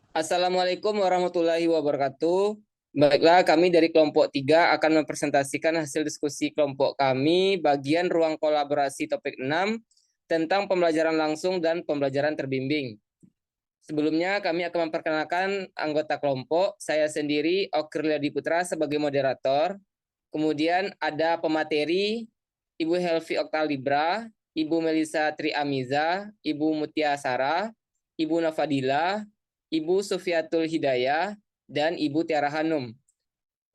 Assalamualaikum warahmatullahi wabarakatuh. Baiklah, kami dari kelompok 3 akan mempresentasikan hasil diskusi kelompok kami bagian ruang kolaborasi topik 6 tentang pembelajaran langsung dan pembelajaran terbimbing. Sebelumnya kami akan memperkenalkan anggota kelompok. Saya sendiri, Okrilia Diputra sebagai moderator. Kemudian ada pemateri, Ibu Helvi Oktalibra, Ibu Melisa Triamiza, Ibu Mutia Sarah, Ibu Nafadila, Ibu Sufiatul Hidayah, dan Ibu Tiara Hanum.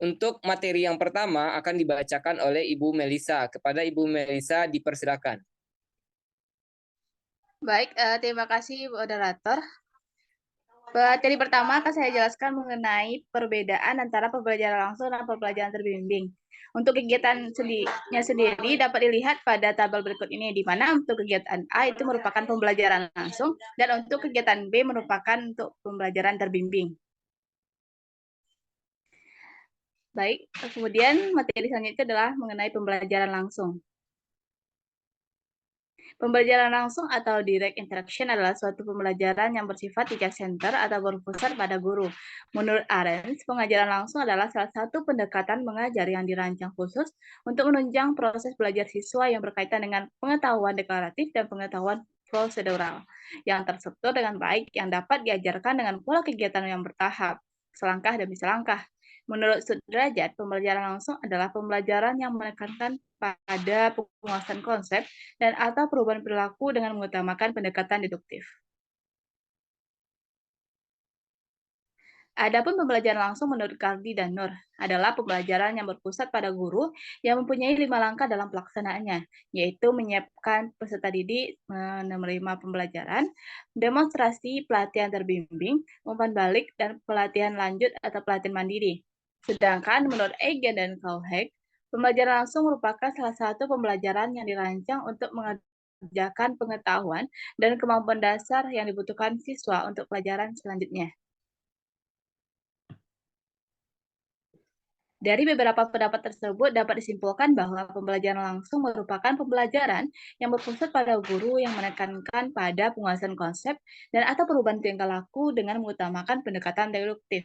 Untuk materi yang pertama akan dibacakan oleh Ibu Melisa. Kepada Ibu Melisa dipersilakan. Baik, terima kasih moderator. Materi pertama akan saya jelaskan mengenai perbedaan antara pembelajaran langsung dan pembelajaran terbimbing. Untuk kegiatan sendiri dapat dilihat pada tabel berikut ini, di mana untuk kegiatan A itu merupakan pembelajaran langsung dan untuk kegiatan B merupakan untuk pembelajaran terbimbing. Baik, kemudian materi selanjutnya adalah mengenai pembelajaran langsung. Pembelajaran langsung atau direct interaction adalah suatu pembelajaran yang bersifat teacher center atau berpusat pada guru. Menurut Arendt, pengajaran langsung adalah salah satu pendekatan mengajar yang dirancang khusus untuk menunjang proses belajar siswa yang berkaitan dengan pengetahuan deklaratif dan pengetahuan prosedural yang terstruktur dengan baik yang dapat diajarkan dengan pola kegiatan yang bertahap, selangkah demi selangkah. Menurut Sudrajat, pembelajaran langsung adalah pembelajaran yang menekankan pada penguasaan konsep dan atau perubahan perilaku dengan mengutamakan pendekatan deduktif. Adapun pembelajaran langsung menurut Cardi dan Nur adalah pembelajaran yang berpusat pada guru yang mempunyai 5 langkah dalam pelaksanaannya, yaitu menyiapkan peserta didik menerima pembelajaran, demonstrasi pelatihan terbimbing, umpan balik, dan pelatihan lanjut atau pelatihan mandiri. Sedangkan menurut Eigen dan Kauheg, pembelajaran langsung merupakan salah satu pembelajaran yang dirancang untuk mengerjakan pengetahuan dan kemampuan dasar yang dibutuhkan siswa untuk pelajaran selanjutnya. Dari beberapa pendapat tersebut dapat disimpulkan bahwa pembelajaran langsung merupakan pembelajaran yang berpusat pada guru yang menekankan pada penguasaan konsep dan atau perubahan tingkah laku dengan mengutamakan pendekatan deduktif.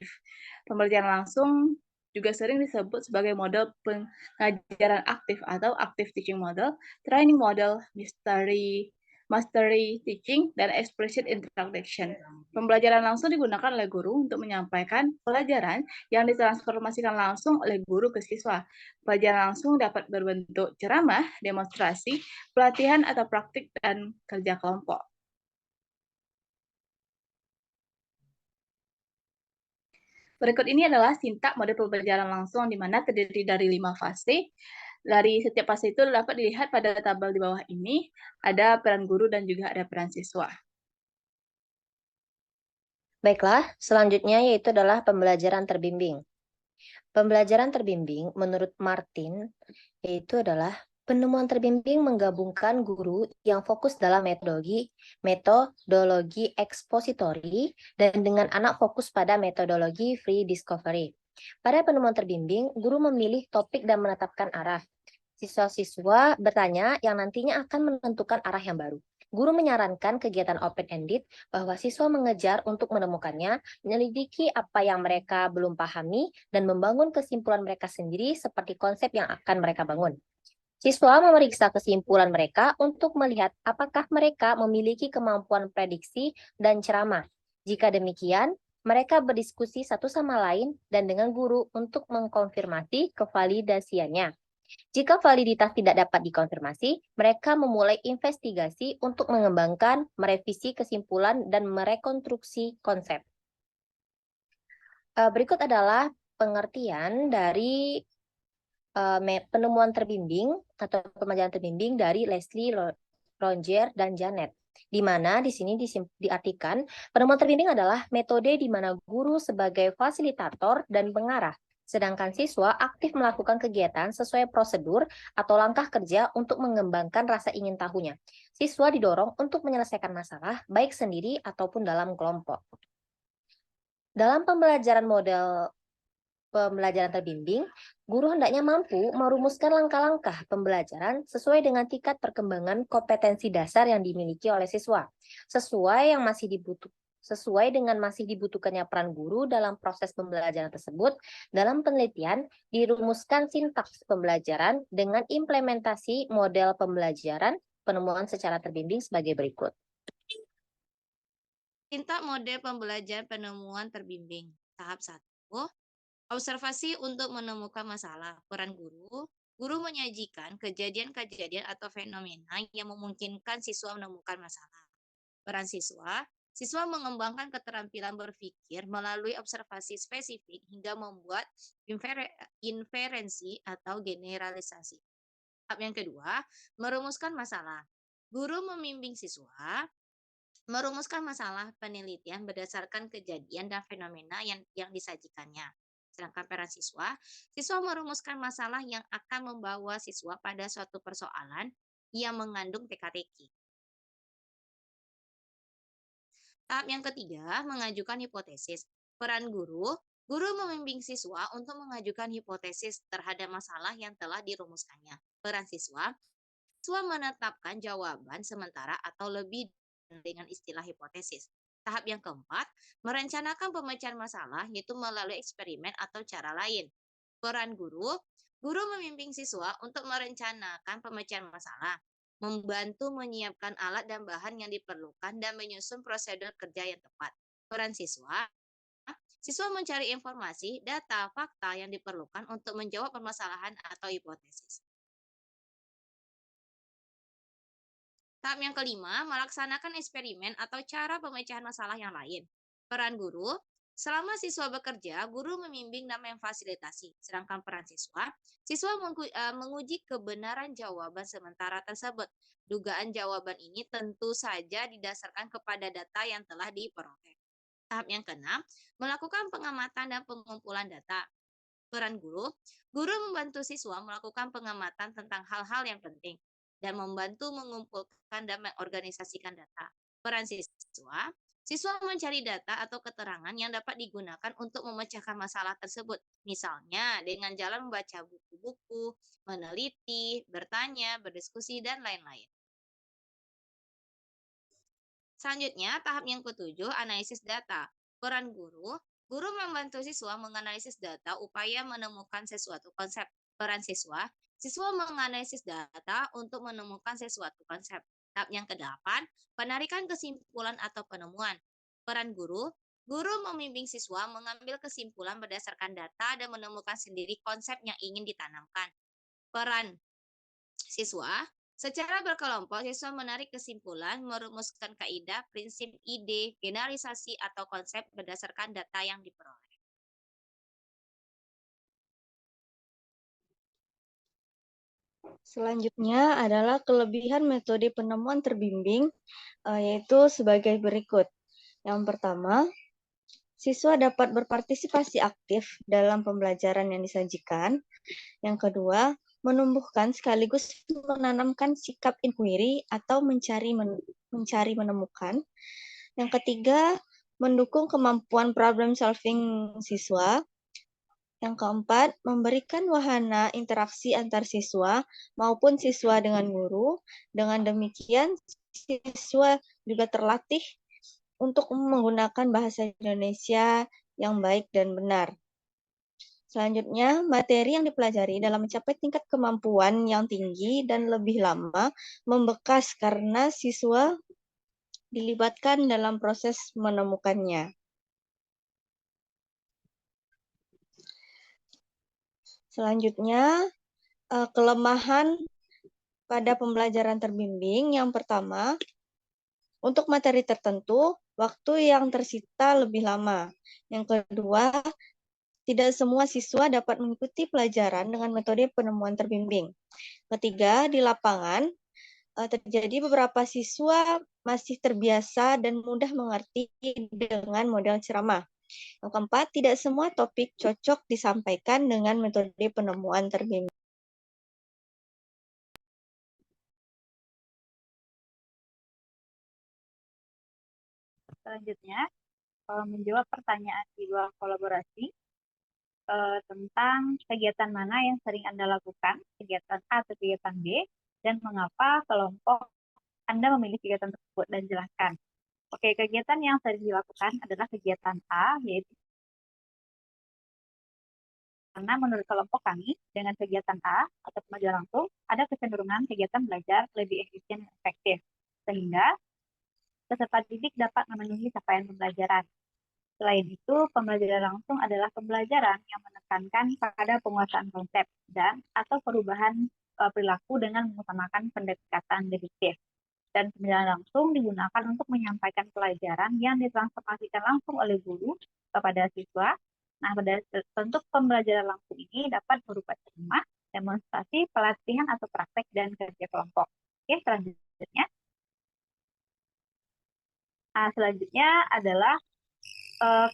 Pembelajaran langsung juga sering disebut sebagai model pengajaran aktif atau active teaching model, training model, mastery teaching, dan explicit instruction. Pembelajaran langsung digunakan oleh guru untuk menyampaikan pelajaran yang ditransformasikan langsung oleh guru ke siswa. Pelajaran langsung dapat berbentuk ceramah, demonstrasi, pelatihan atau praktik, dan kerja kelompok. Berikut ini adalah sintak model pembelajaran langsung di mana terdiri dari 5 fase. Dari setiap fase itu dapat dilihat pada tabel di bawah ini, ada peran guru dan juga ada peran siswa. Baiklah, selanjutnya yaitu adalah pembelajaran terbimbing. Pembelajaran terbimbing menurut Martin yaitu adalah penemuan terbimbing menggabungkan guru yang fokus dalam metodologi ekspositori dan dengan anak fokus pada metodologi free discovery. Pada penemuan terbimbing, guru memilih topik dan menetapkan arah. Siswa-siswa bertanya yang nantinya akan menentukan arah yang baru. Guru menyarankan kegiatan open-ended bahwa siswa mengejar untuk menemukannya, menyelidiki apa yang mereka belum pahami, dan membangun kesimpulan mereka sendiri seperti konsep yang akan mereka bangun. Siswa memeriksa kesimpulan mereka untuk melihat apakah mereka memiliki kemampuan prediksi dan ceramah. Jika demikian, mereka berdiskusi satu sama lain dan dengan guru untuk mengkonfirmasi kevalidasiannya. Jika validitas tidak dapat dikonfirmasi, mereka memulai investigasi untuk mengembangkan, merevisi kesimpulan, dan merekonstruksi konsep. Berikut adalah pengertian dari penemuan terbimbing atau pembelajaran terbimbing dari Leslie, Roger, dan Janet. Di mana di sini diartikan penemuan terbimbing adalah metode di mana guru sebagai fasilitator dan pengarah, sedangkan siswa aktif melakukan kegiatan sesuai prosedur atau langkah kerja untuk mengembangkan rasa ingin tahunya. Siswa didorong untuk menyelesaikan masalah baik sendiri ataupun dalam kelompok. Dalam pembelajaran terbimbing, guru hendaknya mampu merumuskan langkah-langkah pembelajaran sesuai dengan tingkat perkembangan kompetensi dasar yang dimiliki oleh siswa, sesuai yang masih Sesuai dengan masih dibutuhkannya peran guru dalam proses pembelajaran tersebut, dalam penelitian dirumuskan sintaks pembelajaran dengan implementasi model pembelajaran penemuan secara terbimbing sebagai berikut. Sintaks model pembelajaran penemuan terbimbing. Tahap 1. Observasi untuk menemukan masalah. Peran guru. Guru menyajikan kejadian-kejadian atau fenomena yang memungkinkan siswa menemukan masalah. Peran siswa. Siswa mengembangkan keterampilan berpikir melalui observasi spesifik hingga membuat inferensi atau generalisasi. Tahap yang kedua, merumuskan masalah. Guru membimbing siswa merumuskan masalah penelitian berdasarkan kejadian dan fenomena yang disajikannya. Sedangkan peran siswa merumuskan masalah yang akan membawa siswa pada suatu persoalan yang mengandung teka-teki. Tahap yang ketiga, mengajukan hipotesis. Peran guru membimbing siswa untuk mengajukan hipotesis terhadap masalah yang telah dirumuskannya. Peran siswa menetapkan jawaban sementara atau lebih dengan istilah hipotesis. Tahap yang keempat, merencanakan pemecahan masalah, yaitu melalui eksperimen atau cara lain. Peran guru membimbing siswa untuk merencanakan pemecahan masalah, membantu menyiapkan alat dan bahan yang diperlukan, dan menyusun prosedur kerja yang tepat. Peran siswa mencari informasi, data, fakta yang diperlukan untuk menjawab permasalahan atau hipotesis. Tahap yang kelima, melaksanakan eksperimen atau cara pemecahan masalah yang lain. Peran guru, selama siswa bekerja, guru membimbing dan memfasilitasi. Sedangkan peran siswa menguji kebenaran jawaban sementara tersebut. Dugaan jawaban ini tentu saja didasarkan kepada data yang telah diperoleh. Tahap yang keenam, melakukan pengamatan dan pengumpulan data. Peran guru membantu siswa melakukan pengamatan tentang hal-hal yang penting dan membantu mengumpulkan dan mengorganisasikan data. Peran siswa mencari data atau keterangan yang dapat digunakan untuk memecahkan masalah tersebut. Misalnya dengan jalan membaca buku-buku, meneliti, bertanya, berdiskusi, dan lain-lain. Selanjutnya, tahap yang ketujuh, analisis data. Peran guru membantu siswa menganalisis data upaya menemukan sesuatu konsep. Peran siswa menganalisis data untuk menemukan sesuatu konsep. Tahap yang ke-8, penarikan kesimpulan atau penemuan. Peran guru membimbing siswa mengambil kesimpulan berdasarkan data dan menemukan sendiri konsep yang ingin ditanamkan. Peran siswa, secara berkelompok, siswa menarik kesimpulan, merumuskan kaidah, prinsip, ide, generalisasi, atau konsep berdasarkan data yang diperoleh. Selanjutnya adalah kelebihan metode penemuan terbimbing, yaitu sebagai berikut. Yang pertama, siswa dapat berpartisipasi aktif dalam pembelajaran yang disajikan. Yang kedua, menumbuhkan sekaligus menanamkan sikap inquiry atau mencari menemukan. Yang ketiga, mendukung kemampuan problem solving siswa. Yang keempat, memberikan wahana interaksi antar siswa maupun siswa dengan guru. Dengan demikian, siswa juga terlatih untuk menggunakan bahasa Indonesia yang baik dan benar. Selanjutnya, materi yang dipelajari dalam mencapai tingkat kemampuan yang tinggi dan lebih lama membekas karena siswa dilibatkan dalam proses menemukannya. Selanjutnya, kelemahan pada pembelajaran terbimbing. Yang pertama, untuk materi tertentu, waktu yang tersita lebih lama. Yang kedua, tidak semua siswa dapat mengikuti pelajaran dengan metode penemuan terbimbing. Ketiga, di lapangan, terjadi beberapa siswa masih terbiasa dan mudah mengerti dengan model ceramah. Yang keempat, tidak semua topik cocok disampaikan dengan metode penemuan terbimbing. Selanjutnya, menjawab pertanyaan di ruang kolaborasi tentang kegiatan mana yang sering Anda lakukan, kegiatan A atau kegiatan B, dan mengapa kelompok Anda memilih kegiatan tersebut, dan jelaskan. Oke, kegiatan yang sering dilakukan adalah kegiatan A, yaitu karena menurut kelompok kami, dengan kegiatan A atau pembelajaran langsung, ada kecenderungan kegiatan belajar lebih efisien dan efektif, sehingga peserta didik dapat memenuhi capaian pembelajaran. Selain itu, pembelajaran langsung adalah pembelajaran yang menekankan pada penguasaan konsep dan atau perubahan perilaku dengan mengutamakan pendekatan deduktif. Dan pembelajaran langsung digunakan untuk menyampaikan pelajaran yang ditransformasikan langsung oleh guru kepada siswa. Nah, pada bentuk pembelajaran langsung ini dapat berupa ceramah, demonstrasi, pelatihan atau praktek dan kerja kelompok. Oke, selanjutnya. Nah, selanjutnya adalah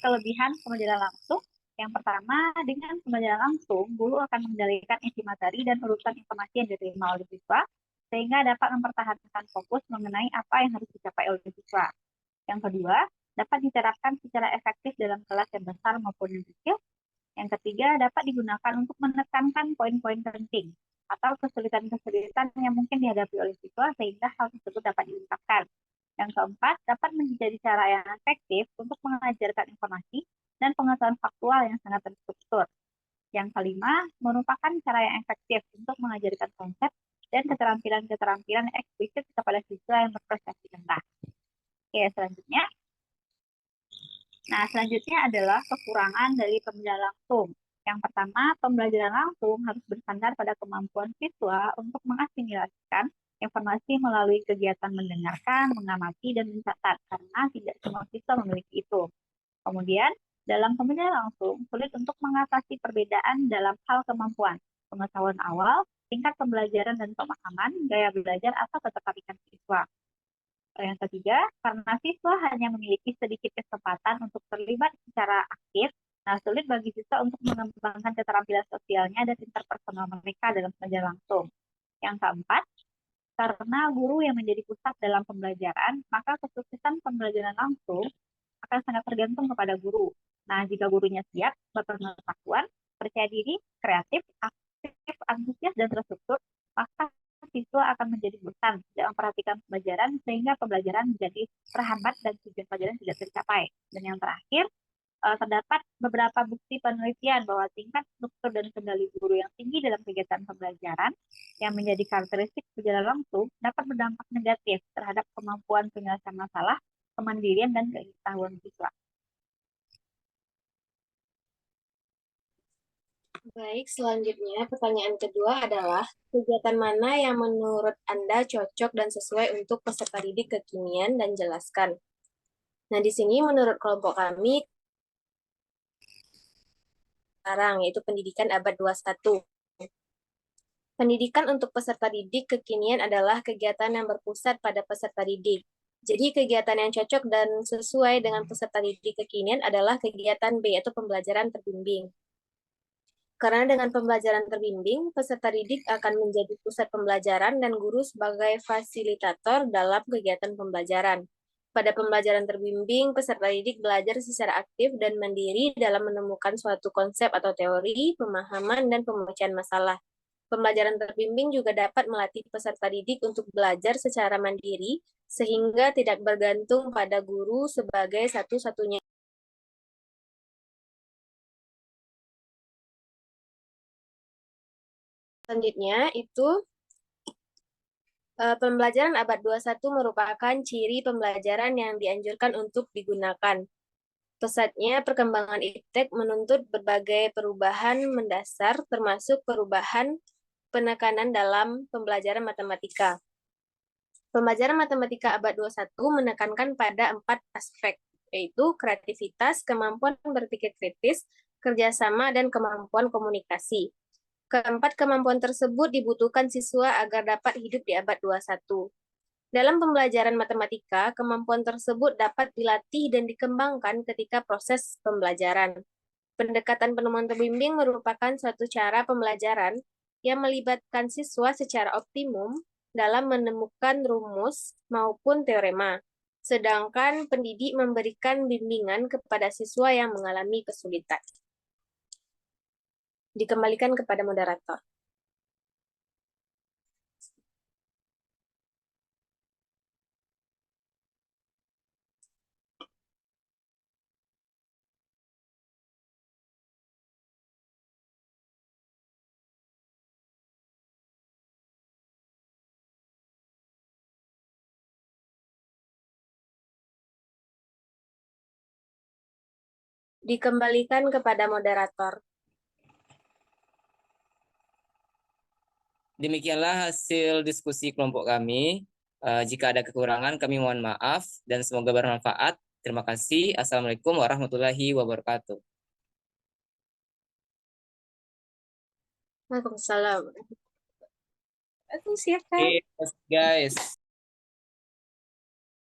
kelebihan pembelajaran langsung. Yang pertama, dengan pembelajaran langsung, guru akan mengendalikan isi materi dan urutan informasi yang diterima oleh siswa, sehingga dapat mempertahankan fokus mengenai apa yang harus dicapai oleh siswa. Yang kedua, dapat diterapkan secara efektif dalam kelas yang besar maupun yang kecil. Yang ketiga, dapat digunakan untuk menekankan poin-poin penting atau kesulitan-kesulitan yang mungkin dihadapi oleh siswa sehingga hal tersebut dapat diungkapkan. Yang keempat, dapat menjadi cara yang efektif untuk mengajarkan informasi dan pengetahuan faktual yang sangat terstruktur. Yang kelima, merupakan cara yang efektif untuk mengajarkan konsep dan keterampilan-keterampilan eksplisit kepada siswa yang berprestasi rendah. Oke, selanjutnya. Nah, selanjutnya adalah kekurangan dari pembelajaran langsung. Yang pertama, pembelajaran langsung harus bersandar pada kemampuan siswa untuk mengasimilasikan informasi melalui kegiatan mendengarkan, mengamati, dan mencatat, karena tidak semua siswa memiliki itu. Kemudian, dalam pembelajaran langsung, sulit untuk mengatasi perbedaan dalam hal kemampuan, pengetahuan awal, tingkat pembelajaran dan pemahaman, gaya belajar, atau ketertarikan siswa. Yang ketiga, karena siswa hanya memiliki sedikit kesempatan untuk terlibat secara aktif, nah sulit bagi siswa untuk mengembangkan keterampilan sosialnya dan interpersonal mereka dalam pembelajaran langsung. Yang keempat, karena guru yang menjadi pusat dalam pembelajaran, maka kesuksesan pembelajaran langsung akan sangat tergantung kepada guru. Nah, jika gurunya siap, berpengetahuan, percaya diri, kreatif, aktif, antusias, dan terstruktur, maka siswa akan menjadi bosan tidak memperhatikan pembelajaran sehingga pembelajaran menjadi terhambat dan tujuan pelajaran tidak tercapai. Dan yang terakhir, terdapat beberapa bukti penelitian bahwa tingkat struktur dan kendali guru yang tinggi dalam kegiatan pembelajaran yang menjadi karakteristik pembelajaran langsung dapat berdampak negatif terhadap kemampuan penyelesaian masalah, kemandirian, dan pengetahuan siswa. Baik, selanjutnya pertanyaan kedua adalah kegiatan mana yang menurut Anda cocok dan sesuai untuk peserta didik kekinian dan jelaskan. Nah, di sini menurut kelompok kami sekarang yaitu pendidikan abad 21. Pendidikan untuk peserta didik kekinian adalah kegiatan yang berpusat pada peserta didik. Jadi kegiatan yang cocok dan sesuai dengan peserta didik kekinian adalah kegiatan B, yaitu pembelajaran terbimbing. Karena dengan pembelajaran terbimbing, peserta didik akan menjadi pusat pembelajaran dan guru sebagai fasilitator dalam kegiatan pembelajaran. Pada pembelajaran terbimbing, peserta didik belajar secara aktif dan mandiri dalam menemukan suatu konsep atau teori, pemahaman, dan pemecahan masalah. Pembelajaran terbimbing juga dapat melatih peserta didik untuk belajar secara mandiri, sehingga tidak bergantung pada guru sebagai satu-satunya. Selanjutnya itu pembelajaran abad 21 merupakan ciri pembelajaran yang dianjurkan untuk digunakan. Pesatnya perkembangan iptek menuntut berbagai perubahan mendasar termasuk perubahan penekanan dalam pembelajaran matematika. Pembelajaran matematika abad 21 menekankan pada 4 aspek, yaitu kreativitas, kemampuan berpikir kritis, kerjasama, dan kemampuan komunikasi. Keempat kemampuan tersebut dibutuhkan siswa agar dapat hidup di abad 21. Dalam pembelajaran matematika, kemampuan tersebut dapat dilatih dan dikembangkan ketika proses pembelajaran. Pendekatan penemuan terbimbing merupakan suatu cara pembelajaran yang melibatkan siswa secara optimum dalam menemukan rumus maupun teorema, sedangkan pendidik memberikan bimbingan kepada siswa yang mengalami kesulitan. Dikembalikan kepada moderator. dikembalikan kepada moderator. Demikianlah hasil diskusi kelompok kami. Jika ada kekurangan, kami mohon maaf dan semoga bermanfaat. Terima kasih. Assalamualaikum warahmatullahi wabarakatuh. Waalaikumsalam. Aku siap, Kak. Oke, guys.